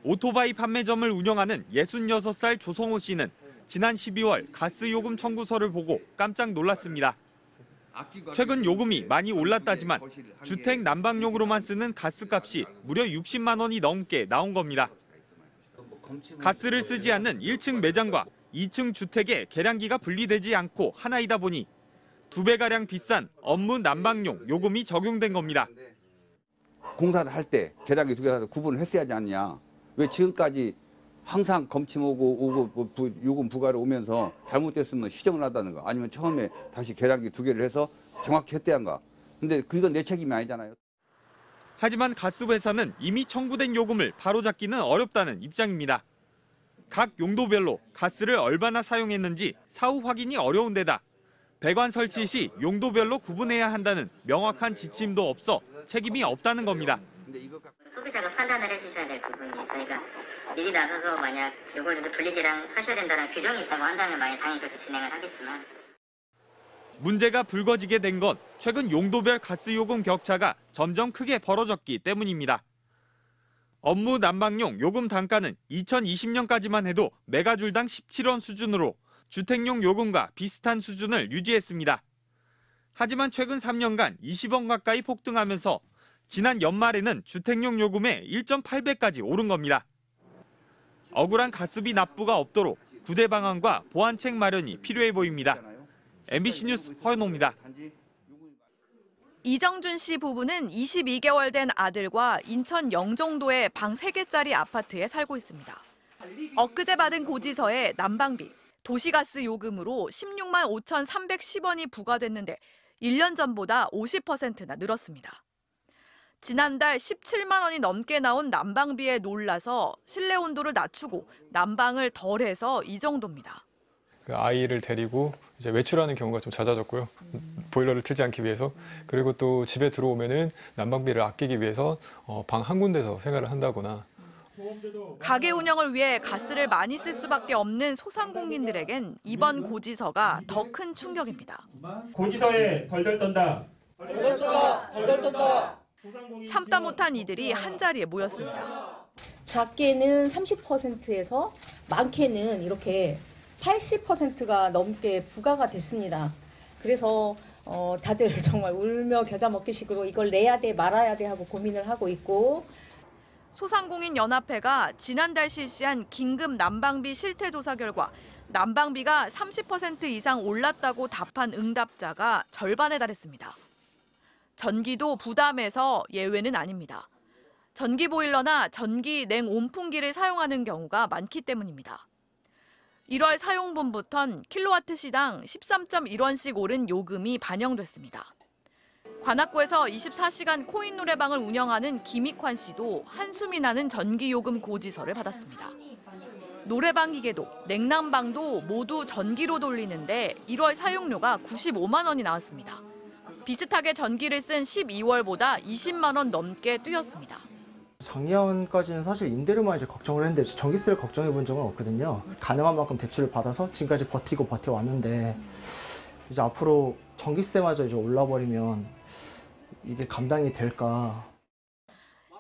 오토바이 판매점을 운영하는 66살 조성호 씨는 지난 12월 가스 요금 청구서를 보고 깜짝 놀랐습니다. 최근 요금이 많이 올랐다지만 주택 난방용으로만 쓰는 가스값이 무려 60만 원이 넘게 나온 겁니다. 가스를 쓰지 않는 1층 매장과 2층 주택의 계량기가 분리되지 않고 하나이다 보니 2배가량 비싼 업무 난방용 요금이 적용된 겁니다. 공사를 할 때 계량기 2개 구분을 했어야 하지 않냐. 왜 지금까지 항상 검침 오고 요금 부과를 오면서 잘못됐으면 시정을 하다는가 아니면 처음에 다시 계량기 2개를 해서 정확히 했대한가. 근데 그건 내 책임이 아니잖아요. 하지만 가스회사는 이미 청구된 요금을 바로잡기는 어렵다는 입장입니다. 각 용도별로 가스를 얼마나 사용했는지 사후 확인이 어려운 데다 배관 설치 시 용도별로 구분해야 한다는 명확한 지침도 없어 책임이 없다는 겁니다. 소비자가 판단을 해주셔야 될 부분이에요. 저희가 미리 나서서 만약 이걸 분리계량 하셔야 된다는 규정이 있다고 한다면 당연히 그렇게 진행을 하겠지만. 문제가 불거지게 된 건 최근 용도별 가스 요금 격차가 점점 크게 벌어졌기 때문입니다. 업무 난방용 요금 단가는 2020년까지만 해도 메가줄당 17원 수준으로 주택용 요금과 비슷한 수준을 유지했습니다. 하지만 최근 3년간 20원 가까이 폭등하면서 지난 연말에는 주택용 요금의 1.8배까지 오른 겁니다. 억울한 가스비 납부가 없도록 구제 방안과 보완책 마련이 필요해 보입니다. MBC 뉴스 허연호입니다. 이정준 씨 부부는 22개월 된 아들과 인천 영종도의 방 3개짜리 아파트에 살고 있습니다. 엊그제 받은 고지서에 난방비, 도시가스 요금으로 16만 5,310원이 부과됐는데 1년 전보다 50%나 늘었습니다. 지난달 17만 원이 넘게 나온 난방비에 놀라서 실내 온도를 낮추고 난방을 덜해서 이 정도입니다. 아이를 데리고 이제 외출하는 경우가 좀 잦아졌고요. 보일러를 틀지 않기 위해서. 그리고 또 집에 들어오면은 난방비를 아끼기 위해서 방 한 군데서 생활을 한다거나. 가게 운영을 위해 가스를 많이 쓸 수밖에 없는 소상공인들에겐 이번 고지서가 더 큰 충격입니다. 고지서에 덜덜 떤다. 덜덜 떤다. 덜덜 떤다. 참다 못한 이들이 한자리에 모였습니다. 작게는 30%에서 많게는 이렇게 80%가 넘게 부과가 됐습니다. 그래서 다들 정말 울며 겨자 먹기식으로 이걸 내야 돼 말아야 돼 하고 고민을 하고 있고. 소상공인 연합회가 지난달 실시한 긴급 난방비 실태 조사 결과 난방비가 30% 이상 올랐다고 답한 응답자가 절반에 달했습니다. 전기도 부담해서 예외는 아닙니다. 전기 보일러나 전기 냉 온풍기를 사용하는 경우가 많기 때문입니다. 1월 사용분부턴 킬로와트 시당 13.1원씩 오른 요금이 반영됐습니다. 관악구에서 24시간 코인 노래방을 운영하는 김익환 씨도 한숨이 나는 전기요금 고지서를 받았습니다. 노래방 기계도 냉난방도 모두 전기로 돌리는데 1월 사용료가 95만 원이 나왔습니다. 비슷하게 전기를 쓴 12월보다 20만 원 넘게 뛰었습니다. 작년까지는 사실 임대료만 이제 걱정을 했는데 전기세를 걱정해 본 적은 없거든요. 가능한 만큼 대출을 받아서 지금까지 버텨왔는데 이제 앞으로 전기세마저 이제 올라버리면 이게 감당이 될까.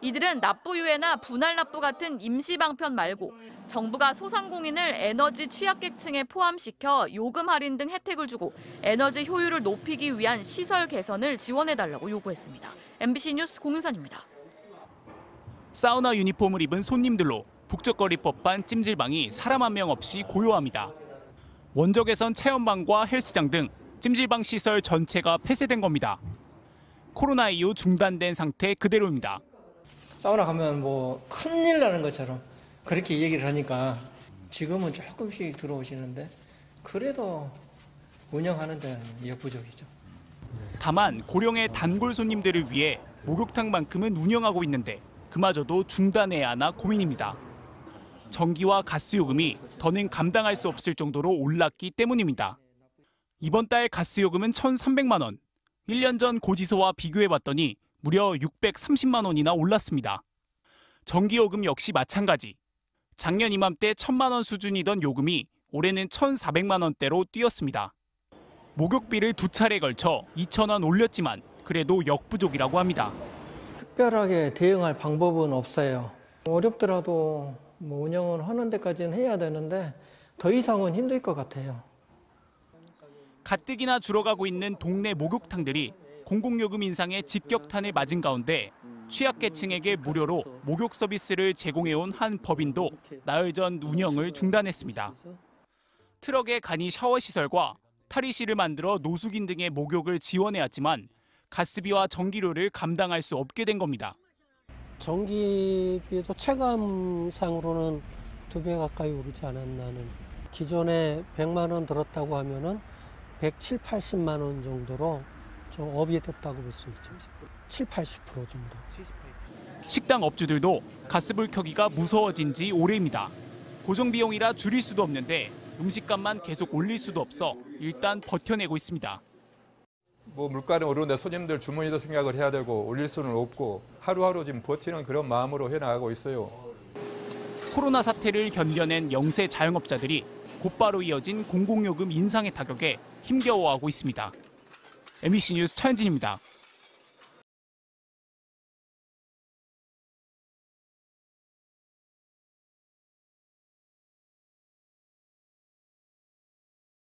이들은 납부유예나 분할 납부 같은 임시 방편 말고 정부가 소상공인을 에너지 취약계층에 포함시켜 요금 할인 등 혜택을 주고 에너지 효율을 높이기 위한 시설 개선을 지원해달라고 요구했습니다. MBC 뉴스 공윤선입니다. 사우나 유니폼을 입은 손님들로 북적거릴 법한 찜질방이 사람 한 명 없이 고요합니다. 원조 개선 체험방과 헬스장 등 찜질방 시설 전체가 폐쇄된 겁니다. 코로나 이후 중단된 상태 그대로입니다. 사우나 가면 뭐 큰일 나는 것처럼 그렇게 얘기를 하니까 지금은 조금씩 들어오시는데 그래도 운영하는 데는 역부족이죠. 다만 고령의 단골 손님들을 위해 목욕탕만큼은 운영하고 있는데 그마저도 중단해야 하나 고민입니다. 전기와 가스 요금이 더는 감당할 수 없을 정도로 올랐기 때문입니다. 이번 달 가스 요금은 1,300만 원. 1년 전 고지서와 비교해봤더니 무려 630만 원이나 올랐습니다. 전기요금 역시 마찬가지. 작년 이맘때 1,000만 원 수준이던 요금이 올해는 1,400만 원대로 뛰었습니다. 목욕비를 2차례 걸쳐 2,000원 올렸지만 그래도 역부족이라고 합니다. 특별하게 대응할 방법은 없어요. 어렵더라도 뭐 운영을 하는 데까지는 해야 되는데 더 이상은 힘들 것 같아요. 가뜩이나 줄어가고 있는 동네 목욕탕들이 공공요금 인상에 직격탄을 맞은 가운데 취약계층에게 무료로 목욕 서비스를 제공해온 한 법인도 나흘 전 운영을 중단했습니다. 트럭에 간이 샤워시설과 탈의실을 만들어 노숙인 등의 목욕을 지원해왔지만 가스비와 전기료를 감당할 수 없게 된 겁니다. 전기비도 체감상으로는 2배 가까이 오르지 않았나는. 기존에 100만 원 들었다고 하면은 170, 80만 원 정도로 좀 업이 됐다고 볼 수 있죠. 7, 80% 정도. 식당 업주들도 가스불 켜기가 무서워진 지 오래입니다. 고정비용이라 줄일 수도 없는데 음식값만 계속 올릴 수도 없어 일단 버텨내고 있습니다. 물가는 오르는데 손님들 주머니도 생각을 해야 되고 올릴 수는 없고 하루하루 지금 버티는 그런 마음으로 해나가고 있어요. 코로나 사태를 견뎌낸 영세 자영업자들이 곧바로 이어진 공공요금 인상의 타격에 힘겨워하고 있습니다. MBC 뉴스 차현진입니다.